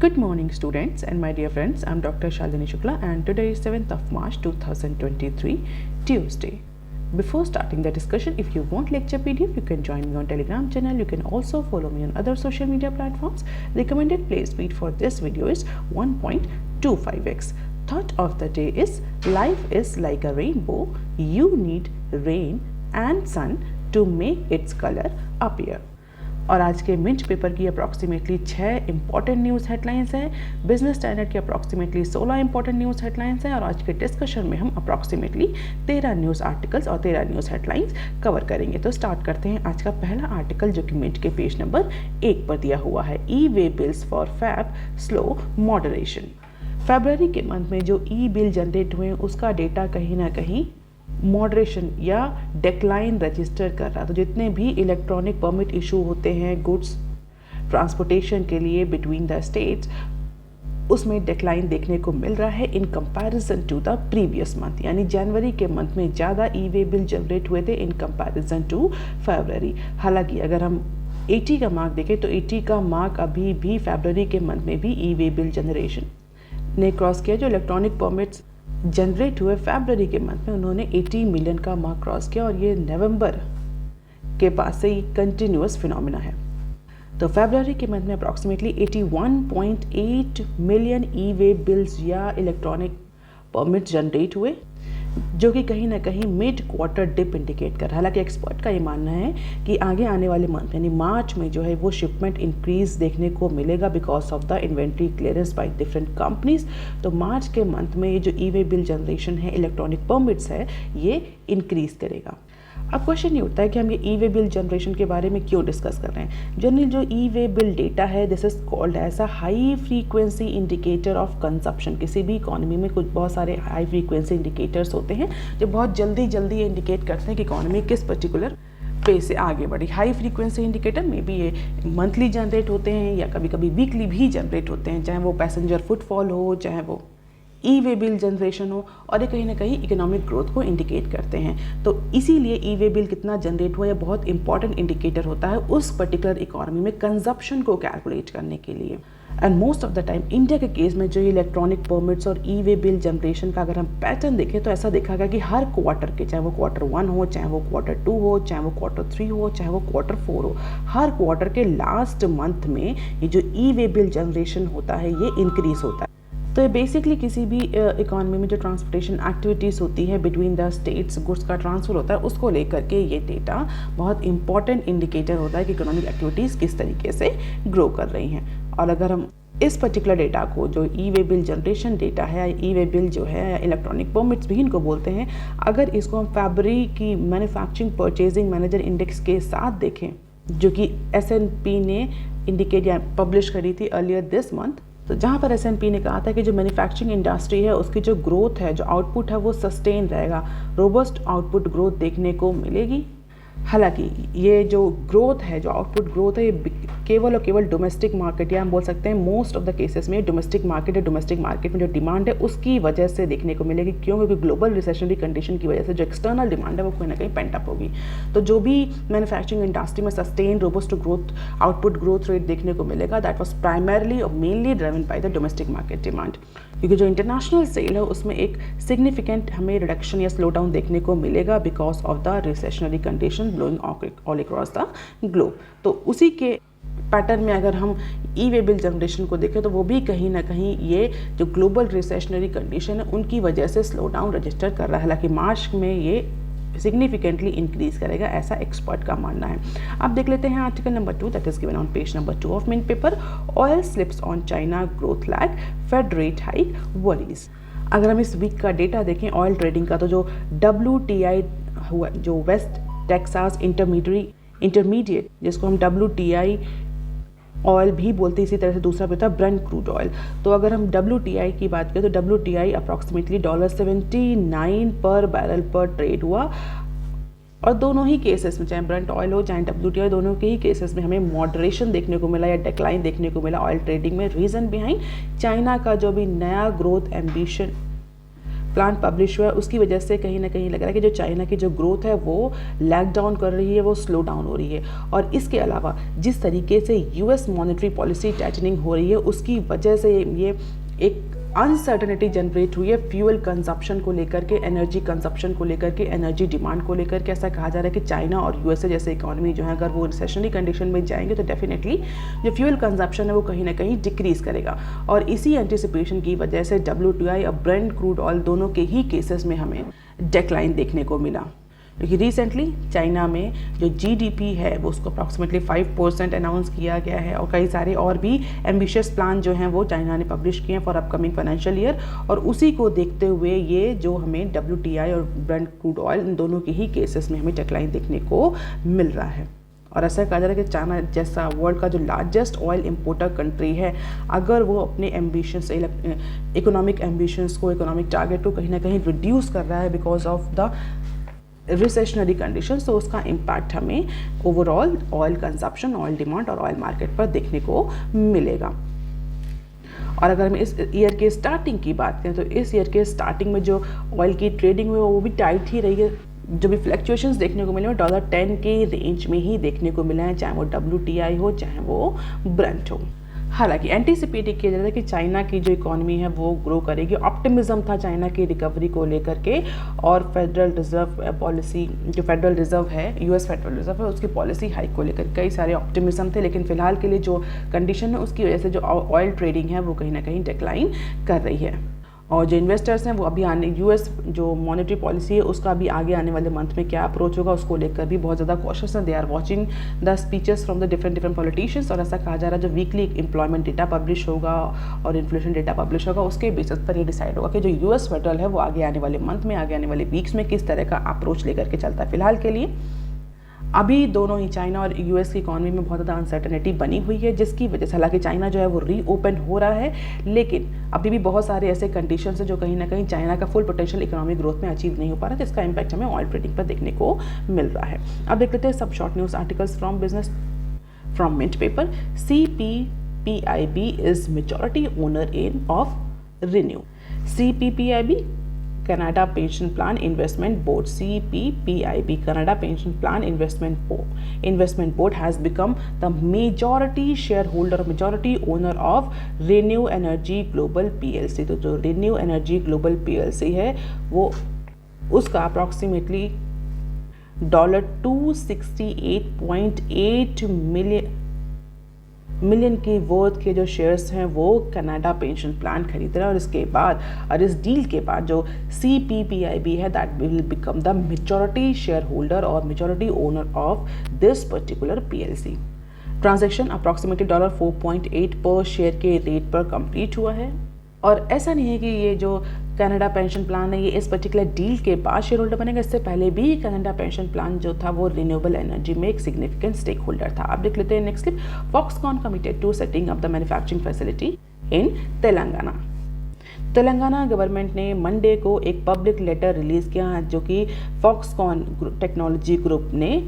Good morning students and my dear friends, I am Dr. Shalini Shukla and today is 7th of March 2023, Tuesday. Before starting the discussion, if you want lecture PDF, you can join me on Telegram channel. You can also follow me on other social media platforms. Recommended play speed for this video is 1.25x. Thought of the day is life is like a rainbow. You need rain and sun to make its color appear. और आज के mint paper की approximately 6 important news headlines हैं। Business standard की approximately 16 important news headlines हैं और आज के डिस्कशन में हम अप्रॉक्सीमेटली 13 न्यूज़ आर्टिकल्स और 13 न्यूज़ हेडलाइंस कवर करेंगे। तो स्टार्ट करते हैं आज का पहला आर्टिकल जो कि मिंट के पेज नंबर 1 पर दिया हुआ है। E way bills for Feb slow moderation. फरवरी के मंथ में जो ई बिल जनरेट हुए उसका डेटा कहीं ना कहीं मॉडरेशन या डेक्लाइन रजिस्टर कर रहा। तो जितने भी इलेक्ट्रॉनिक परमिट इशू होते हैं गुड्स ट्रांसपोर्टेशन के लिए बिटवीन द स्टेट्स, उसमें डेक्लाइन देखने को मिल रहा है in comparison to the previous month. यानी जनवरी के मंथ में ज़्यादा ई वे बिल जनरेट हुए थे इन कंपैरिजन टू फरवरी। हालांकि अगर हम 80 का मार्क देखें तो 80 का मार्क अभी भी फरवरी के मंथ में भी ई वे बिल जनरेशन ने क्रॉस किया। जो इलेक्ट्रॉनिक परमिट्स जनरेट हुए फरवरी के मंथ में उन्होंने 80 मिलियन का मार्क क्रॉस किया और ये नवंबर के पास से कंटिन्यूअस फिनोमिना है। तो फरवरी के मंथ में अप्रॉक्सीमेटली 81.8 मिलियन ई वे बिल्स या इलेक्ट्रॉनिक परमिट जनरेट हुए, जो कि कहीं ना कहीं मिड क्वार्टर डिप इंडिकेट कर रहा है। हालांकि एक्सपर्ट का ये मानना है कि आगे आने वाले मंथ यानी मार्च में जो है वो शिपमेंट इंक्रीज देखने को मिलेगा because of the inventory clearance by different companies. तो मार्च के मंथ में ये जो ई वे बिल जनरेशन है इलेक्ट्रॉनिक परमिट्स है ये इंक्रीज करेगा। अब क्वेश्चन ये उठता है कि हम ये ई वे बिल जनरेशन के बारे में क्यों डिस्कस कर रहे हैं। जनरली जो ई वे बिल डेटा है this is called as a high frequency indicator of consumption. किसी भी इकोनॉमी में कुछ बहुत सारे हाई फ्रीक्वेंसी इंडिकेटर्स होते हैं जो बहुत जल्दी जल्दी इंडिकेट करते हैं कि इकोनॉमी किस पर्टिकुलर पे से आगे बढ़ी। हाई फ्रीक्वेंसी इंडिकेटर में भी ये मंथली जनरेट होते हैं या कभी कभी वीकली भी जनरेट होते हैं, चाहे वो पैसेंजर फुटफॉल हो चाहे वो ई वे बिल जनरेशन हो, और ये कहीं ना कहीं इकोनॉमिक ग्रोथ को इंडिकेट करते हैं। तो इसीलिए ई वे बिल कितना जनरेट हुआ ये बहुत इंपॉर्टेंट इंडिकेटर होता है उस पर्टिकुलर इकोनॉमी में कंजप्शन को कैलकुलेट करने के लिए। And most of the time India के केस में जो इलेक्ट्रॉनिक परमिट्स और ई वे बिल जनरेशन का अगर हम पैटर्न देखें तो ऐसा देखा गया कि हर क्वार्टर के, चाहे वो क्वार्टर 1 हो, चाहे वो क्वार्टर 2 हो, चाहे वो क्वार्टर 3 हो, चाहे वो क्वार्टर 4 हो, हर क्वार्टर के लास्ट मंथ में ये जो ई वे बिल जनरेशन होता है ये इंक्रीज होता है। तो ये बेसिकली किसी भी इकोनॉमी में जो ट्रांसपोर्टेशन एक्टिविटीज़ होती है बिटवीन द स्टेट्स, गुड्स का ट्रांसफ़र होता है, उसको लेकर के ये डेटा बहुत इंपॉर्टेंट इंडिकेटर होता है कि इकोनॉमिक एक्टिविटीज़ किस तरीके से ग्रो कर रही हैं। और अगर हम इस पर्टिकुलर डेटा को जो e way bill generation data है, ई वे बिल जो है या इलेक्ट्रॉनिक परमिट्स भी इनको बोलते हैं, अगर इसको हम फरवरी की मैन्युफैक्चरिंग परचेजिंग मैनेजर इंडेक्स के साथ देखें जो कि S&P ने इंडिकेट या पब्लिश करी थी अर्लियर दिस मंथ, तो जहाँ पर S&P ने कहा था कि जो मैन्युफैक्चरिंग इंडस्ट्री है उसकी जो ग्रोथ है, जो आउटपुट है वो सस्टेन रहेगा, रोबस्ट आउटपुट ग्रोथ देखने को मिलेगी। हालांकि ये जो ग्रोथ है, जो आउटपुट ग्रोथ है, ये केवल और केवल डोमेस्टिक मार्केट या हम बोल सकते हैं मोस्ट ऑफ द केसेस में डोमेस्टिक मार्केट है। डोमेस्टिक मार्केट में जो डिमांड है उसकी वजह से देखने को मिलेगी। क्यों? क्योंकि ग्लोबल रिसेशनरी कंडीशन की वजह से जो एक्सटर्नल डिमांड है वो कहीं ना कहीं पेंट अप होगी। तो जो भी मैन्युफैक्चरिंग इंडस्ट्री में sustain robust growth output growth rate देखने को मिलेगा दैट वॉज प्राइमरली और mainly driven by the domestic market demand. क्योंकि जो इंटरनेशनल सेल है उसमें एक सिग्निफिकेंट हमें रिडक्शन या स्लो डाउन देखने को मिलेगा because of the recessionary condition blowing all across the globe. तो उसी के पैटर्न में अगर हम ई वे बिल जनरेशन को देखें तो वो भी कहीं ना कहीं ये जो ग्लोबल रिसेशनरी कंडीशन है उनकी वजह से स्लो डाउन रजिस्टर कर रहा है। हालांकि मार्च में ये सिग्निफिकेंटली इंक्रीज करेगा, ऐसा एक्सपर्ट का मानना है। अब देख लेते हैं article number 2 that is given on page number 2 of Mint paper. Oil slips on China growth lag, Fed rate hike worries. अगर हम इस वीक का डेटा देखें ऑयल ट्रेडिंग का, तो जो WTI हुआ, जो वेस्ट टेक्सास इंटरमीडिएट जिसको हम WTI ऑयल भी बोलते हैं, इसी तरह से दूसरा भी होता है ब्रेंट क्रूड ऑयल। तो अगर हम WTI की बात करें तो WTI अप्रॉक्सीमेटली $79 पर बैरल पर ट्रेड हुआ। और दोनों ही केसेस में, चाहे ब्रेंट ऑयल हो चाहे WTI, दोनों के ही केसेस में हमें मॉडरेशन देखने को मिला या डिक्लाइन देखने को मिला ऑयल ट्रेडिंग में। रीज़न बिहाइंड चाइना का जो भी नया ग्रोथ एम्बिशन प्लान पब्लिश हुआ है उसकी वजह से कहीं ना कहीं लग रहा है कि जो चाइना की जो ग्रोथ है वो लैग डाउन कर रही है, वो स्लो डाउन हो रही है। और इसके अलावा जिस तरीके से यूएस मॉनेटरी पॉलिसी टाइटनिंग हो रही है उसकी वजह से ये एक अनसर्टनिटी जनरेट हुई है फ्यूल कंजप्शन को लेकर के, एनर्जी कंजप्शन को लेकर के, एनर्जी डिमांड को लेकर के। ऐसा कहा जा रहा है कि चाइना और यूएसए जैसे इकोनॉमी जो है अगर वो रिसेशनरी कंडीशन में जाएंगे तो डेफिनेटली जो फ्यूल कंजप्शन है वो कहीं ना कहीं डिक्रीज करेगा। और इसी एंटिसिपेशन की वजह से WTI और ब्रेंट क्रूड ऑयल दोनों के ही केसेस में हमें डिक्लाइन देखने को मिला। क्योंकि रिसेंटली चाइना में जो GDP है वो उसको अप्रॉक्सीमेटली 5% अनाउंस किया गया है और कई सारे और भी एम्बिशियस प्लान जो हैं वो चाइना ने पब्लिश किए हैं फॉर अपकमिंग फाइनेंशियल ईयर। और उसी को देखते हुए ये जो हमें WTI और ब्रेंट क्रूड ऑयल इन दोनों के ही केसेस में हमें डिक्लाइन देखने को मिल रहा है। और ऐसा कहा जा रहा है कि चाइना जैसा वर्ल्ड का जो लार्जेस्ट ऑयल इंपोर्टर कंट्री है, अगर वो अपने एम्बिशंस, इकोनॉमिक एम्बिशंस को, इकोनॉमिक टारगेट को कहीं ना कहीं रिड्यूस कर रहा है because of the recessionary condition, तो उसका इम्पैक्ट हमें overall oil consumption, oil demand और ऑयल मार्केट पर देखने को मिलेगा। और अगर हम इस ईयर के स्टार्टिंग की बात करें तो इस ईयर के स्टार्टिंग में जो ऑयल की ट्रेडिंग हुई वो भी टाइट ही रही है। जो भी फ्लक्चुएशंस देखने को मिले वो $10 के रेंज में ही देखने को मिला है, चाहे वो WTI हो चाहे वो ब्रेंट हो। हालांकि एंटीसिपेट किया जा रहा है कि चाइना की जो इकोनॉमी है वो ग्रो करेगी। ऑप्टिमिज्म था चाइना की रिकवरी को लेकर के, और फेडरल रिजर्व पॉलिसी, जो फेडरल रिजर्व है, यूएस फेडरल रिजर्व है, उसकी पॉलिसी हाइक को लेकर कई सारे ऑप्टिमिज्म थे। लेकिन फिलहाल के लिए जो कंडीशन है उसकी वजह से जो ऑयल ट्रेडिंग है वो कहीं ना कहीं डिक्लाइन कर रही है। और जो इन्वेस्टर्स हैं वो अभी आने, यूएस जो मॉनेटरी पॉलिसी है उसका भी आगे आने वाले मंथ में क्या अप्रोच होगा उसको लेकर भी बहुत ज़्यादा कॉशियस हैं। They are watching the speeches from the different politicians. और ऐसा कहा जा रहा है जो वीकली एम्प्लॉयमेंट डेटा पब्लिश होगा और इन्फ्लेशन डेटा पब्लिश होगा उसके बेसिस पर ये डिसाइड होगा कि जो यूएस फेडरल है वो आगे आने वाले मंथ में, आगे आने वाले वीक्स में किस तरह का अप्रोच लेकर के चलता है। फिलहाल के लिए अभी दोनों ही चाइना और यूएस की इकोनॉमी में बहुत ज़्यादा अनसर्टनिटी बनी हुई है, जिसकी वजह से हालांकि चाइना जो है वो रीओपन हो रहा है, लेकिन अभी भी बहुत सारे ऐसे कंडीशंस हैं जो कहीं ना कहीं चाइना का फुल पोटेंशियल इकोनॉमिक ग्रोथ में अचीव नहीं हो पा रहा है, जिसका इम्पैक्ट हमें ऑयल ट्रेडिंग पर देखने को मिल रहा है। अब देख लेते हैं सब short news articles from business from Mint paper. CPPIB is majority owner in of ReNew. CPPIB Canada Pension Plan Investment Board, CPPIB, Canada Pension Plan Investment Board has become the majority shareholder, majority owner of Renew Energy Global PLC। तो जो Renew Energy Global PLC है वो उसका approximately $268.8 million की worth के जो shares हैं वो कनाडा पेंशन प्लान खरीद रहा है। और इसके बाद, और इस डील के बाद जो CPPIB है that will become the majority share holder और majority owner of this particular PLC। Transaction approximately $4.8 per share के रेट पर कंप्लीट हुआ है। और ऐसा नहीं है कि ये जो कनाडा पेंशन प्लान है ये इस पर्टिकुलर डील के बाद शेयर होल्डर बनेगा, इससे पहले भी कनाडा पेंशन प्लान जो था वो रिन्यूएबल एनर्जी में एक सिग्निफिकेंट स्टेक होल्डर था। आप देख लेते हैं next clip. Foxconn committed to setting up the manufacturing facility in Telangana. Telangana government ने मंडे को एक पब्लिक लेटर रिलीज किया जो कि फॉक्सकॉन टेक्नोलॉजी ग्रुप ने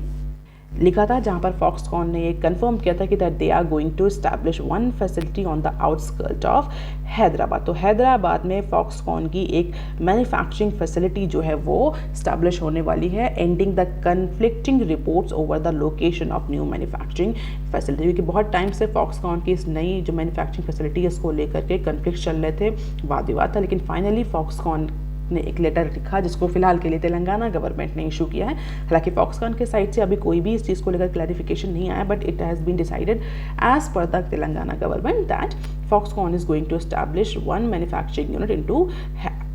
लिखा था, जहां पर फॉक्सकॉन ने ये कंफर्म किया था कि that they are going to establish one facility on the outskirt of Hyderabad. तो हैदराबाद में फॉक्सकॉन की एक मैन्युफैक्चरिंग फैसिलिटी जो है वो एस्टैब्लिश होने वाली है, ending the conflicting reports over the location of new manufacturing facility. क्योंकि बहुत टाइम से फॉक्सकॉन की इस नई जो मैन्युफैक्चरिंग फैसिलिटी है इसको लेकर के कन्फ्लिक्ट चल रहे थे, वाद विवाद था, लेकिन फाइनली फॉक्सकॉन ने एक लेटर लिखा जिसको फिलहाल के लिए तेलंगाना गवर्नमेंट ने इशू किया है। हालांकि फॉक्सकॉन के साइड से अभी कोई भी इस चीज़ को लेकर क्लैरिफिकेशन नहीं आया, but it has been decided as per the Telangana government that Foxconn is going to establish one manufacturing unit into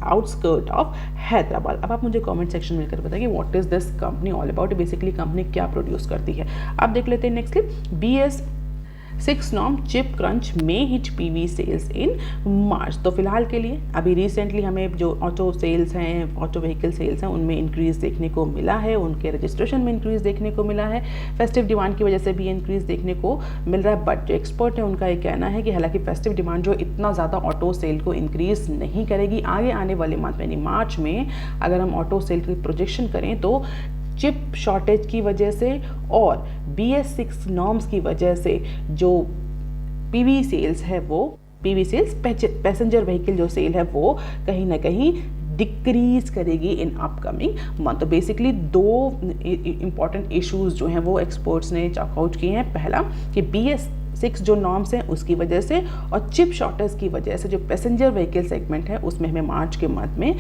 outskirt of Hyderabad. अब आप मुझे कमेंट सेक्शन में लिखकर बताइए what is this company all about, basically company क्या produce करती है। आप देख लेते हैं next clip. BS6 norm chip crunch में hit PV sales in March. तो फिलहाल के लिए अभी रिसेंटली हमें जो ऑटो सेल्स हैं, ऑटो व्हीकल सेल्स हैं, उनमें इंक्रीज़ देखने को मिला है, उनके रजिस्ट्रेशन में इंक्रीज़ देखने को मिला है, फेस्टिव डिमांड की वजह से भी इंक्रीज़ देखने को मिल रहा है। बट जो एक्सपर्ट है उनका ये कहना है कि हालांकि फेस्टिव डिमांड जो इतना ज़्यादा ऑटो सेल को इंक्रीज़ नहीं करेगी, आगे आने वाले मंथ यानी मार्च में अगर हम ऑटो सेल की प्रोजेक्शन करें तो चिप शॉर्टेज की वजह से और BS6 नॉर्म्स की वजह से जो PV सेल्स है वो, PV सेल्स पैसेंजर व्हीकल जो सेल है वो कहीं ना कहीं डिक्रीज करेगी इन अपकमिंग मंथ। तो बेसिकली दो इंपॉर्टेंट इश्यूज जो हैं वो एक्सपर्ट्स ने चॉकआउट किए हैं। पहला कि BS6 जो नॉर्म्स हैं उसकी वजह से, और चिप शॉर्टेज की वजह से जो पैसेंजर व्हीकल सेगमेंट है उसमें हमें मार्च के मंथ में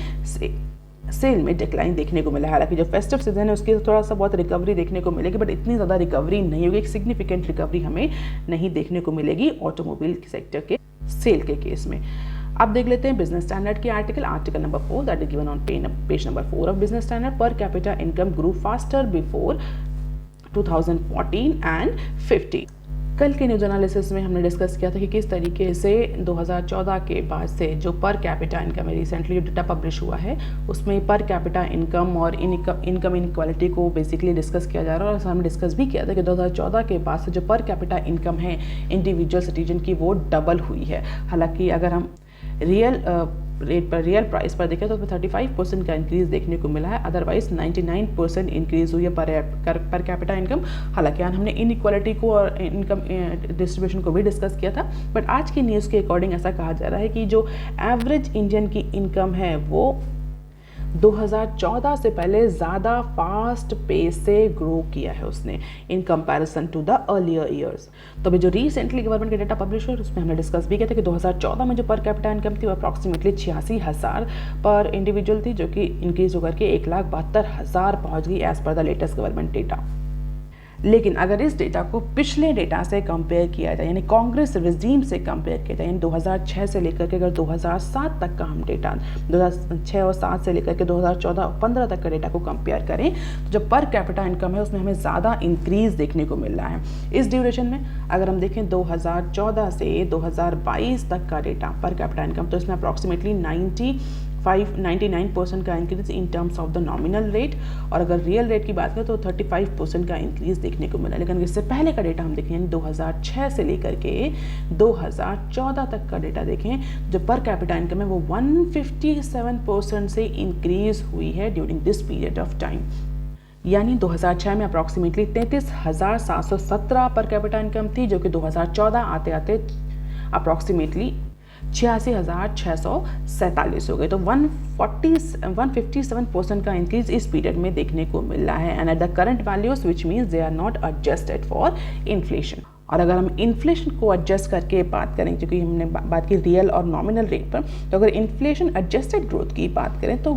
सेल में डिक्लाइन देखने को मिला। हालांकि जो फेस्टिव सीजन है उसकी थोड़ा सा बहुत रिकवरी देखने को मिलेगी, बट इतनी ज़्यादा रिकवरी नहीं होगी, एक सिग्निफिकेंट रिकवरी हमें नहीं देखने को मिलेगी ऑटोमोबाइल सेक्टर के सेल के केस में। अब देख लेते हैं बिजनेस स्टैंडर्ड के article number 4 that is given on page number 4 of Business Standard. Per capita income grew faster before 2014 and 50। कल के न्यूज एनालिसिस में हमने डिस्कस किया था कि किस तरीके से 2014 के बाद से जो पर कैपिटा इनकम है, रिसेंटली जो डेटा पब्लिश हुआ है उसमें पर कैपिटा इनकम और इनकम इनक्वालिटी को बेसिकली डिस्कस किया जा रहा है। और हमने डिस्कस भी किया था कि 2014 के बाद से जो पर कैपिटा इनकम है इंडिविजुअल सिटीजन की वो डबल हुई है। हालांकि अगर हम रियल रेट पर, रियल प्राइस पर देखें तो उसमें 35% का इंक्रीज देखने को मिला है, अदरवाइज 99% इंक्रीज हुई है पर कैपिटा इनकम। हालांकि आज हमने इनइक्वालिटी को और इनकम डिस्ट्रीब्यूशन को भी डिस्कस किया था, बट आज की न्यूज़ के अकॉर्डिंग ऐसा कहा जा रहा है कि जो एवरेज इंडियन की इनकम है वो 2014 से पहले ज़्यादा फास्ट पेस से ग्रो किया है उसने in comparison to the earlier years. तो अभी जो रिसेंटली गवर्नमेंट के डेटा पब्लिश हुआ उसमें हमने डिस्कस भी किया था कि 2014 में जो पर कैपिटा इनकम थी वो अप्रॉक्सीमेटली 86,000 पर इंडिविजुअल थी, जो कि इंक्रीज होकर के 1,72,000 पहुँच गई as per the latest government data. लेकिन अगर इस डेटा को पिछले डेटा से कंपेयर किया जाए, यानी कांग्रेस रिजीम से कंपेयर किया जाए, यानी 2006 से लेकर के अगर 2007 तक का हम डेटा 2006 और 7 से लेकर के 2014-15 तक का डेटा को कंपेयर करें तो जो पर कैपिटा इनकम है उसमें हमें ज़्यादा इंक्रीज देखने को मिल रहा है इस ड्यूरेशन में। अगर हम देखें 2014 से 2022 तक का डेटा पर कैपिटा इनकम, तो इसमें अप्रॉक्सीमेटली 99% का increase in terms of the nominal rate, और अगर रियल रेट की बात करें तो 35% का इंक्रीज देखने को मिला। लेकिन इससे पहले का डेटा हम देखें 2006 से लेकर के 2014 तक का डेटा देखें, जो पर कैपिटा इनकम है वो 157% से इंक्रीज हुई है during this period of time. यानी 2006 में अप्रॉक्सीमेटली 33,717 पर कैपिटा इनकम थी, जो कि 2014 आते आते अप्रॉक्सीमेटली 86,647 हो गए। तो 157% का इंक्रीज इस पीरियड में देखने को मिल रहा है, and at the current values which means they are not adjusted for inflation. और अगर हम इन्फ्लेशन को एडजस्ट करके बात करें, क्योंकि हमने बात की रियल और नॉमिनल रेट पर, तो अगर इन्फ्लेशन एडजस्टेड ग्रोथ की बात करें तो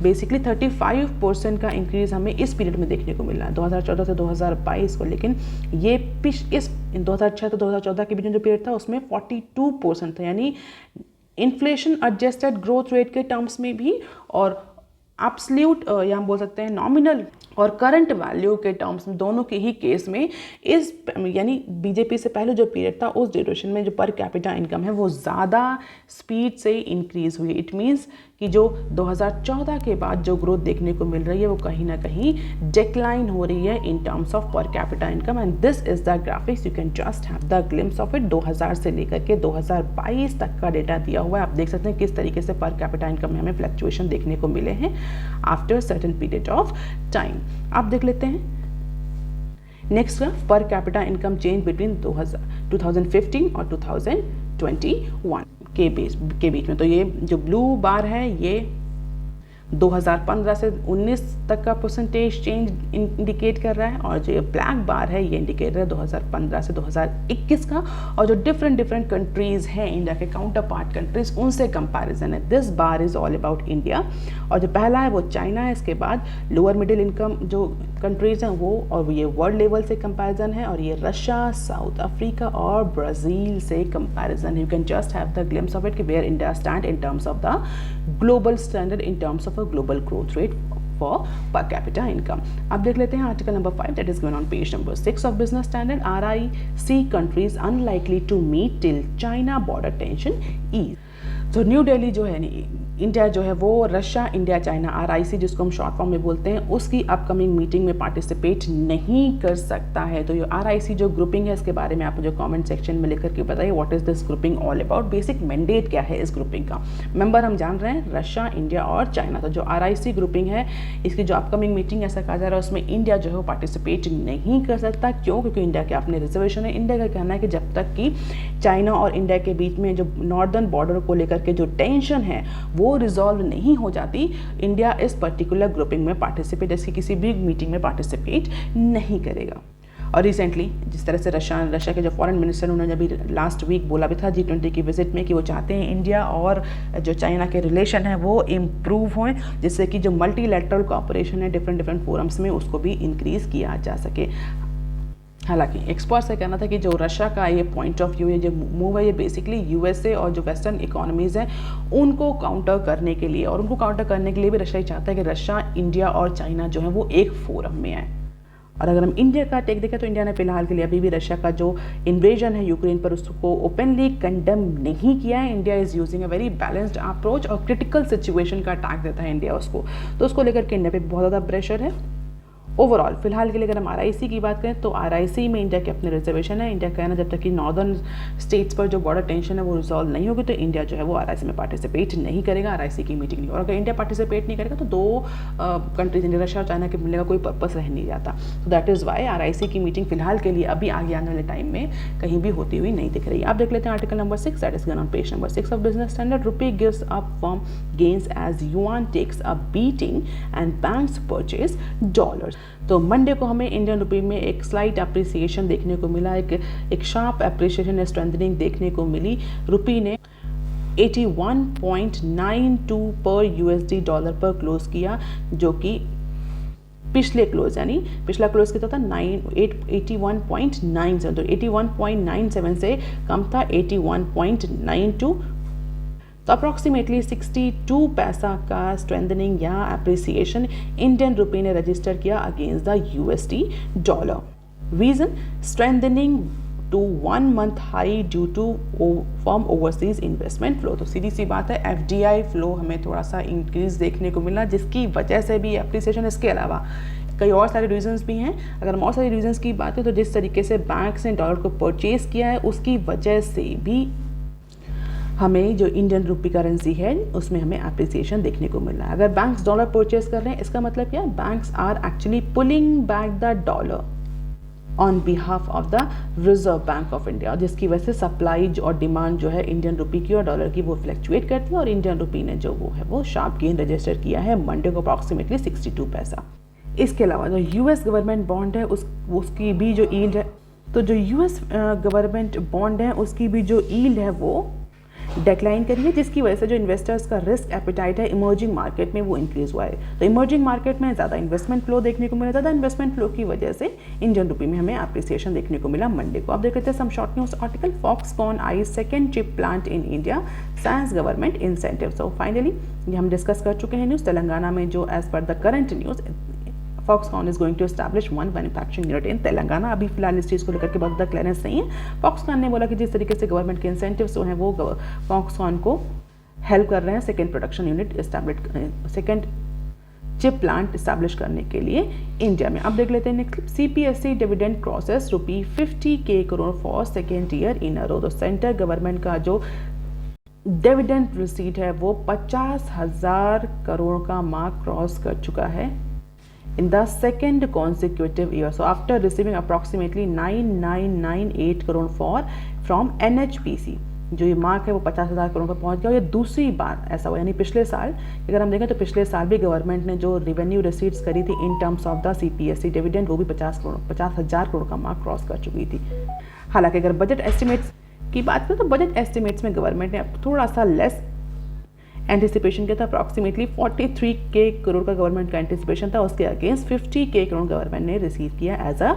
बेसिकली 35% का इंक्रीज हमें इस पीरियड में देखने को मिल रहा है 2014 से 2022 को। लेकिन ये इस 2006 से 2014 के बीच में जो पीरियड था उसमें 42% था, यानी इन्फ्लेशन एडजस्टेड ग्रोथ रेट के टर्म्स में भी और एब्सोल्यूट या हम बोल सकते हैं नॉमिनल और करंट वैल्यू के टर्म्स में, दोनों के ही केस में इस यानी बीजेपी से पहले जो पीरियड था उस ड्यूरेशन में जो पर कैपिटा इनकम है वो ज़्यादा स्पीड से इंक्रीज हुई। इट मीन्स कि जो 2014 के बाद जो ग्रोथ देखने को मिल रही है वो कहीं ना कहीं डिक्लाइन हो रही है इन टर्म्स ऑफ पर capita income, and this is the graphics, you can just have the glimpse of it. 2000 से लेकर के 2022 तक का डेटा दिया हुआ है, आप देख सकते हैं किस तरीके से पर कैपिटा इनकम में हमें फ्लक्चुएशन देखने को मिले हैं after certain period of time. आप देख लेते हैं नेक्स्ट ग्राफ, पर कैपिटा इनकम चेंज बिटवीन 2015 और 2021 के बीच में। तो ये जो ब्लू बार है ये 2015 से 19 तक का परसेंटेज चेंज इंडिकेट कर रहा है, और जो ये ब्लैक बार है ये इंडिकेट है 2015 से 2021 का, और जो डिफरेंट कंट्रीज हैं इंडिया के काउंटर पार्ट कंट्रीज उनसे कंपैरिजन है। This bar is all about India, और जो पहला है वो चाइना है, इसके बाद लोअर मिडिल इनकम जो कंट्रीज हैं वो, और ये वर्ल्ड लेवल से कंपैरिजन है, और ये रशिया, साउथ अफ्रीका और ब्राज़ील से कंपैरिजन है। You can just have the glimpse of it कि where India stand in terms of the global standard, in terms of global growth rate for per capita income. अब देख लेते हैं article number 5 that is given on page number 6 of business standard. RIC countries unlikely to meet till China border tension ease. तो new Delhi जो है India जो है वो रशिया, इंडिया, चाइना, RIC जिसको हम शॉर्ट फॉर्म में बोलते हैं उसकी अपकमिंग मीटिंग में पार्टिसिपेट नहीं कर सकता है। तो ये RIC जो ग्रुपिंग है इसके बारे में आप मुझे कमेंट सेक्शन में लिख करके बताइए what is this grouping all about, basic mandate क्या है इस ग्रुपिंग का। मेंबर हम जान रहे हैं रशिया, इंडिया और चाइना। तो जो RIC ग्रुपिंग है इसकी जो अपकमिंग मीटिंग ऐसा कहा जा रहा है उसमें इंडिया जो है वो पार्टिसिपेट नहीं कर सकता। क्यों? क्योंकि इंडिया के अपने रिजर्वेशन है। इंडिया का कहना है कि जब तक कि चाइना और इंडिया के बीच में जो नॉर्दर्न बॉर्डर को लेकर के जो टेंशन है वो रिजॉल्व नहीं हो जाती, इंडिया इस पर्टिकुलर ग्रुपिंग में पार्टिसिपेट, जैसे किसी भी मीटिंग में पार्टिसिपेट नहीं करेगा। और रिसेंटली जिस तरह से रशिया के जो फॉरेन मिनिस्टर उन्होंने अभी लास्ट वीक बोला भी था G20 की विजिट में कि वो चाहते हैं इंडिया और जो चाइना के रिलेशन है वो इम्प्रूव हों, जिससे कि जो मल्टीलैटरल कोऑपरेशन है डिफरेंट फोरम्स में उसको भी इंक्रीज़ किया जा सके। हालांकि एक्सपर्ट्स का कहना था कि जो रशिया का ये पॉइंट ऑफ व्यू, ये जो मूव है, ये बेसिकली यूएसए और जो वेस्टर्न इकोनॉमीज़ हैं उनको काउंटर करने के लिए, और उनको काउंटर करने के लिए भी रशिया चाहता है कि रशिया, इंडिया और चाइना जो है वो एक फोरम में आए। और अगर हम इंडिया का टेक देखें तो इंडिया ने फिलहाल के लिए अभी भी रशिया का जो इन्वेजन है यूक्रेन पर उसको ओपनली कंडेम नहीं किया है। India is using a very balanced approach, और क्रिटिकल सिचुएशन का अटैक देता है इंडिया उसको, तो उसको लेकर के इंडिया पे बहुत ज़्यादा प्रेशर है। ओवरऑल फिलहाल के लिए अगर हम RIC की बात करें तो RIC में इंडिया के अपने रिजर्वेशन है। इंडिया कहना जब तक कि नॉर्दर्न स्टेट्स पर जो बॉर्डर टेंशन है वो रिजॉल्व नहीं होगी तो इंडिया जो है वो RIC में पार्टिसिपेट नहीं करेगा, RIC की मीटिंग नहीं। और अगर इंडिया पार्टिसिपेट नहीं करेगा तो दो कंट्रीज इंडिया, रशिया और चाइना के मिलने का कोई पर्पस रह नहीं जाता। तो दैट इज़ वाई RIC की मीटिंग फिलहाल के लिए अभी आगे आने वाले टाइम में कहीं भी होती हुई नहीं दिख रही। आप देख लेते हैं article number 6, that is on page number 6 of Business Standard. Rupee gives up form gains as yuan takes a beating and banks purchase dollars. तो मंडे को हमें इंडियन रुपी में एक स्लाइट अप्रिसिएशन देखने को मिला, एक शार्प अप्रिसिएशन या स्ट्रेंथनिंग देखने को मिली। रुपी ने 81.92 पर USD डॉलर पर क्लोज किया, जो कि पिछले क्लोज यानी पिछला क्लोज कितना था 81.97, तो 81.97 से कम था 81.92, तो अप्रॉक्सीमेटली 62 पैसा का स्ट्रेंथनिंग या अप्रिसिएशन इंडियन रुपी ने रजिस्टर किया against the USD dollar. Reason strengthening to 1 month high due to from overseas investment flow. तो सीधी सी बात है FDI फ्लो हमें थोड़ा सा इंक्रीज देखने को मिला, जिसकी वजह से भी अप्रिसिएशन। इसके अलावा कई और सारे रीजंस भी हैं। अगर हम और सारे रीजंस की बात है तो जिस तरीके से बैंक्स ने डॉलर को परचेज किया है उसकी वजह से भी हमें जो इंडियन रुपी करेंसी है उसमें हमें अप्रिसिएशन देखने को मिल रहा है। अगर बैंक्स डॉलर परचेज कर रहे हैं इसका मतलब क्या है, banks are actually pulling back the dollar on behalf of the Reserve Bank of India, जिसकी वजह से सप्लाई और डिमांड जो है इंडियन रुपी की और डॉलर की वो फ्लक्चुएट करती है, और इंडियन रुपी ने जो वो है वो शार्प गेन रजिस्टर किया है मंडे को अप्रॉक्सीमेटली 62 पैसा। इसके अलावा जो US गवर्नमेंट बॉन्ड है उसकी भी जो यील्ड है, तो जो US गवर्नमेंट बॉन्ड है उसकी भी जो यील्ड है वो डिक्लाइन करी है, जिसकी वजह से जो इन्वेस्टर्स का रिस्क एपिटाइट है इमर्जिंग मार्केट में वो इंक्रीज हुआ है। तो इमर्जिंग मार्केट में ज़्यादा इन्वेस्टमेंट फ्लो देखने को मिला, ज़्यादा इन्वेस्टमेंट फ्लो की वजह से इंडियन रुपी में हमें अप्रिसिएशन देखने को मिला मंडे को। आप देख लेते हैं some short news article. Foxconn eye second chip plant in India, science government incentive. So finally ये हम डिस्कस कर चुके हैं न्यूज़। तेलंगाना में जो as per the current news Foxconn is going to establish one manufacturing unit in Telangana. अभी फिलहाल इस चीज़ को लेकर के बहुत ज़्यादा क्लियरेंस नहीं है। Foxconn ने बोला कि जिस तरीके से गवर्नमेंट के इंसेंटिव्स जो हैं वो Foxconn को हेल्प कर रहे हैं second production unit establish, second chip plant establish करने के लिए इंडिया में। अब देख लेते हैं next. CPSE dividend process ₹50K crore for second year in a row. तो सेंटर गवर्नमेंट का जो डिविडेंड रिसीट है वो 50,000 करोड़ का मार्क क्रॉस कर चुका है in the second consecutive year. So after receiving approximately 9,998 crore from NHPC, जो ये मार्क है वो 50,000 करोड़ पर पहुंच गया। और ये दूसरी बार ऐसा हुआ, यानी पिछले साल अगर हम देखें तो पिछले साल भी गवर्नमेंट ने जो रेवेन्यू रिसीट्स करी थी इन terms of the CPSE dividend वो भी 50,000 करोड़ का मार्क क्रॉस कर चुकी थी। हालांकि अगर बजट एस्टिमेट्स की बात करें तो बजट एस्टिमेट्स में गवर्नमेंट ने थोड़ा सा लेस एंटिसिपेशन किया था। अप्रॉक्सीमेटली 43K करोड़ का गवर्नमेंट का एंटिसिपेशन था, उसके अगेंस्ट 50K करोड़ गवर्नमेंट ने रिसीव किया as a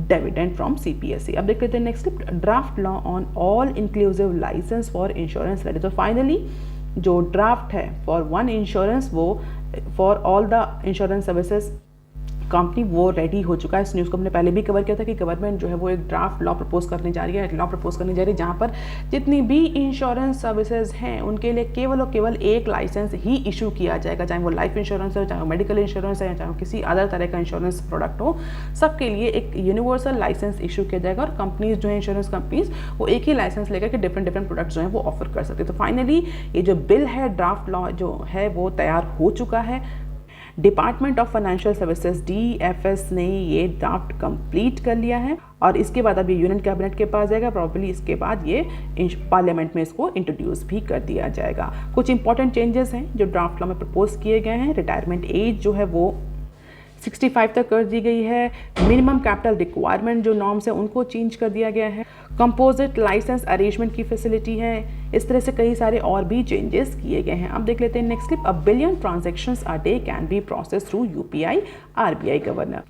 dividend from CPSE। अब देख लेते हैं next draft law on all inclusive license for insurance ready. तो फाइनली जो ड्राफ्ट है फॉर वन इंश्योरेंस वो for all the insurance services company वो रेडी हो चुका है। इस न्यूज़ को हमने पहले भी कवर किया था कि गवर्नमेंट जो है वो एक ड्राफ्ट लॉ प्रपोज करने जा रही है, जहाँ पर जितनी भी इंश्योरेंस सर्विसेज हैं उनके लिए केवल और केवल एक लाइसेंस ही इशू किया जाएगा, चाहे वो लाइफ इंश्योरेंस हो, चाहे वो मेडिकल इंश्योरेंस है, चाहे वो किसी अदर तरह का इंश्योरेंस प्रोडक्ट हो, सबके लिए एक यूनिवर्सल लाइसेंस इशू किया जाएगा। और कंपनीज जो है इंश्योरेंस कंपनीज वो एक ही लाइसेंस लेकर के डिफरेंट प्रोडक्ट्स जो हैं वो ऑफर कर सकते हैं। तो फाइनली ये जो बिल है ड्राफ्ट लॉ जो है वो तैयार हो चुका है। Department of financial services DFS ने ये ड्राफ्ट कंप्लीट कर लिया है और इसके बाद अब ये यूनियन कैबिनेट के पास जाएगा। प्रॉब्ली इसके बाद ये पार्लियामेंट में इसको इंट्रोड्यूस भी कर दिया जाएगा। कुछ इंपॉर्टेंट चेंजेस हैं जो ड्राफ्ट लॉ में प्रपोज किए गए हैं। रिटायरमेंट एज जो है वो 65 तक कर दी गई है। मिनिमम कैपिटल रिक्वायरमेंट जो नॉर्म्स है उनको चेंज कर दिया गया है। कंपोजिट लाइसेंस अरेंजमेंट की फैसिलिटी है। इस तरह से कई सारे और भी चेंजेस किए गए हैं। अब देख लेते हैं next clip. 1 billion transactions a day can be process through UPI RBI governor.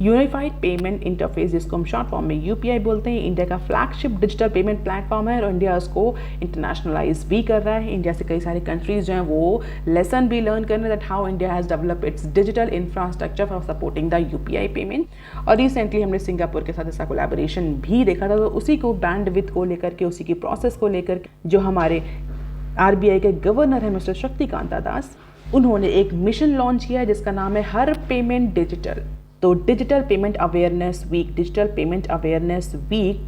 Unified payment interface जिसको हम शॉर्ट फॉर्म में UPI बोलते हैं, इंडिया का फ्लैगशिप डिजिटल पेमेंट प्लेटफॉर्म है और इंडिया उसको इंटरनेशनलाइज भी कर रहा है। इंडिया से कई सारे कंट्रीज जो हैं वो लेसन भी लर्न कर रहे हैं that how India has develop it's digital infrastructure for supporting the UPI payment. और रिसेंटली हमने सिंगापुर के साथ इसका कोलैबोरेशन भी देखा था, तो उसी को बैंडविड्थ को लेकर के, उसी की प्रोसेस को लेकर जो हमारे RBI के गवर्नर हैं मिस्टर शक्तिकांता दास, उन्होंने एक मिशन लॉन्च किया है जिसका नाम है हर पेमेंट डिजिटल। तो डिजिटल पेमेंट अवेयरनेस वीक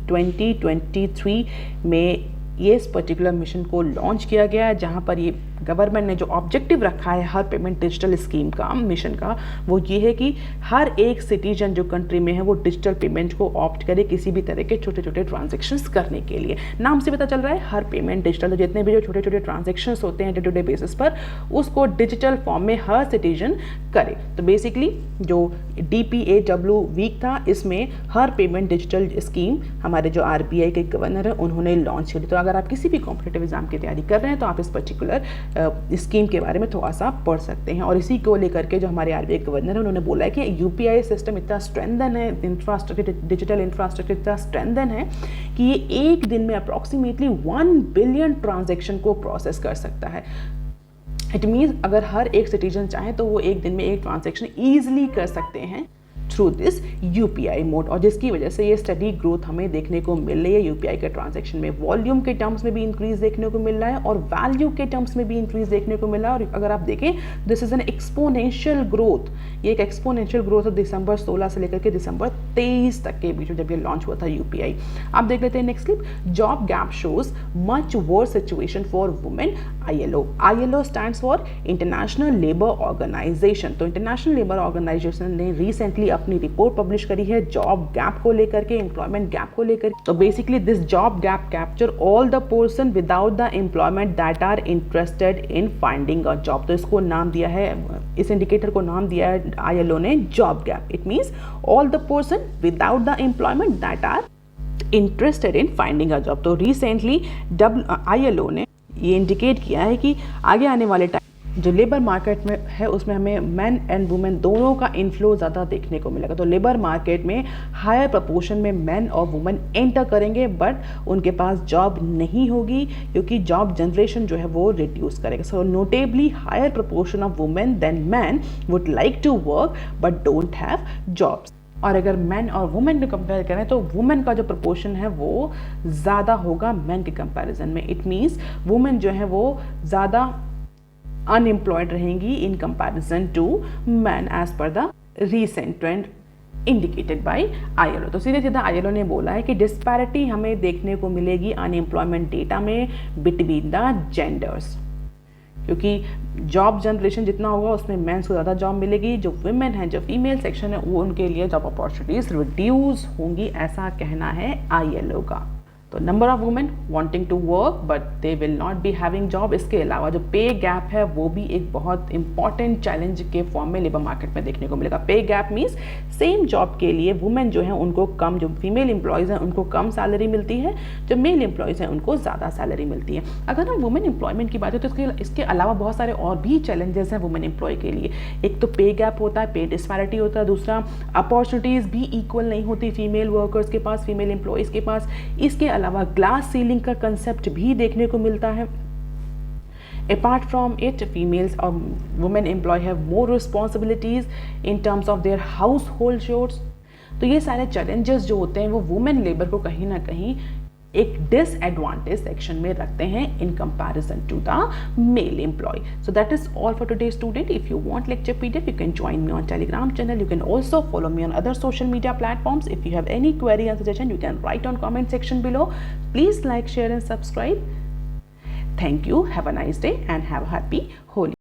2023 में ये इस पर्टिकुलर मिशन को लॉन्च किया गया है, जहाँ पर ये गवर्नमेंट ने जो ऑब्जेक्टिव रखा है हर पेमेंट डिजिटल स्कीम का, मिशन का, वो ये है कि हर एक सिटीजन जो कंट्री में है वो डिजिटल पेमेंट को ऑप्ट करे किसी भी तरह के छोटे छोटे ट्रांजेक्शन्स करने के लिए। नाम से पता चल रहा है हर पेमेंट डिजिटल, तो जितने भी जो छोटे छोटे ट्रांजेक्शन्स होते हैं डे टू डे बेसिस पर उसको डिजिटल फॉर्म में हर सिटीजन करे। तो बेसिकली जो DPAW वीक था, इसमें हर पेमेंट डिजिटल स्कीम हमारे जो RBI के गवर्नर है उन्होंने लॉन्च करी। तो अगर आप किसी भी कॉम्पिटिटिव एग्जाम की तैयारी कर रहे हैं तो आप इस पर्टिकुलर स्कीम के बारे में थोड़ा सा पढ़ सकते हैं। और इसी को लेकर के जो हमारे RBI गवर्नर है उन्होंने बोला है कि UPI सिस्टम इतना स्ट्रेंथन है, इंफ्रास्ट्रक्चर डिजिटल इंफ्रास्ट्रक्चर इतना स्ट्रेंथन है कि ये एक दिन में अप्रॉक्सीमेटली 1 बिलियन ट्रांजेक्शन को प्रोसेस कर सकता है। इट मीन्स अगर हर एक सिटीजन चाहे तो वो एक दिन में एक ट्रांजेक्शन ईजिली कर सकते हैं थ्रू दिस UPI मोड, और जिसकी वजह से ये स्टडी ग्रोथ हमें देखने को मिल रही है। UPI के ट्रांजैक्शन में वॉल्यूम के टर्म्स में भी इंक्रीज देखने को मिल रहा है और वैल्यू के टर्म्स में भी इंक्रीज देखने को मिल रहा है। और अगर आप देखें this is an exponential growth, ये एक एक्सपोनेंशियल ग्रोथ है दिसंबर 16 से लेकर के दिसंबर 23 तक के बीच में जब ये लॉन्च हुआ था UPI। आप देख लेते हैं next clip. Job gap shows much worse situation for women. ILO stands for international labour organisation. तो इंटरनेशनल लेबर ऑर्गेनाइजेशन ने रिसेंटली अपनी रिपोर्ट पब्लिश करी है जॉब गैप को लेकर के, एम्प्लॉयमेंट गैप को लेकर। तो basically this job gap capture all the person without the employment that are interested in finding a job. तो इसको नाम दिया है, इस इंडिकेटर को नाम दिया है ILO ने job gap. It means all the person without the employment that are interested in finding a job. तो रिसेंटली ILO ने ये इंडिकेट किया है कि आगे आने वाले टाइम जो लेबर मार्केट में है उसमें हमें मैन एंड वुमेन दोनों का इन्फ्लो ज़्यादा देखने को मिलेगा। तो लेबर मार्केट में हायर प्रपोर्शन में मैन और वुमेन एंटर करेंगे बट उनके पास जॉब नहीं होगी क्योंकि जॉब जनरेशन जो है वो रिड्यूस करेगा। So notably higher proportion of women than man would like to work but don't have jobs. और अगर मैन और वुमेन को कंपेयर करें तो वुमेन का जो प्रपोर्शन है वो ज़्यादा होगा मैन के कंपैरिजन में। इट मीन्स वुमेन जो है वो ज़्यादा अनएम्प्लॉयड रहेंगी in comparison to man as per the recent trend indicated by ILO। तो सीधे सीधा ILO ने बोला है कि डिस्पैरिटी हमें देखने को मिलेगी अनएम्प्लॉयमेंट डेटा में बिटवीन द जेंडर्स, क्योंकि जॉब जनरेशन जितना होगा उसमें मेंस को ज़्यादा जॉब मिलेगी, जो वुमेन हैं जो फीमेल सेक्शन है वो उनके लिए जॉब अपॉर्चुनिटीज रिड्यूस होंगी, ऐसा कहना है ILO का। तो number of women wanting to work but they will not be having job. इसके अलावा जो पे गैप है वो भी एक बहुत इंपॉर्टेंट चैलेंज के फॉर्म में लेबर मार्केट में देखने को मिलेगा। पे गैप मीन्स सेम जॉब के लिए वुमेन जो है उनको कम, जो फीमेल एम्प्लॉयज़ हैं उनको कम सैलरी मिलती है, जो मेल एम्प्लॉयज़ हैं उनको ज़्यादा सैलरी मिलती है। अगर हम वुमेन एम्प्लॉयमेंट की बात है तो इसके अलावा बहुत सारे और भी चैलेंजेस हैं वुमेन एम्प्लॉय के लिए। एक तो पे गैप होता है, पे डिस्पैरिटी होता है, दूसरा अपॉर्चुनिटीज़ भी इक्वल नहीं होती फीमेल वर्कर्स के पास, फीमेल एम्प्लॉयज़ के पास। इसके अलावा ग्लास सीलिंग का कंसेप्ट भी देखने को मिलता है। Apart from it, females or women employee have more responsibilities in terms of their household chores. तो ये सारे challenges जो होते हैं वो women labor को कहीं ना कहीं एक disadvantage section में रखते हैं in comparison to the male employee. So that is all for today, student. If you want lecture PDF, you can join me on Telegram channel. You can also follow me on other social media platforms. If you have any query or suggestion, you can write on comment section below. Please like, share and subscribe. Thank you. Have a nice day and have a happy Holi.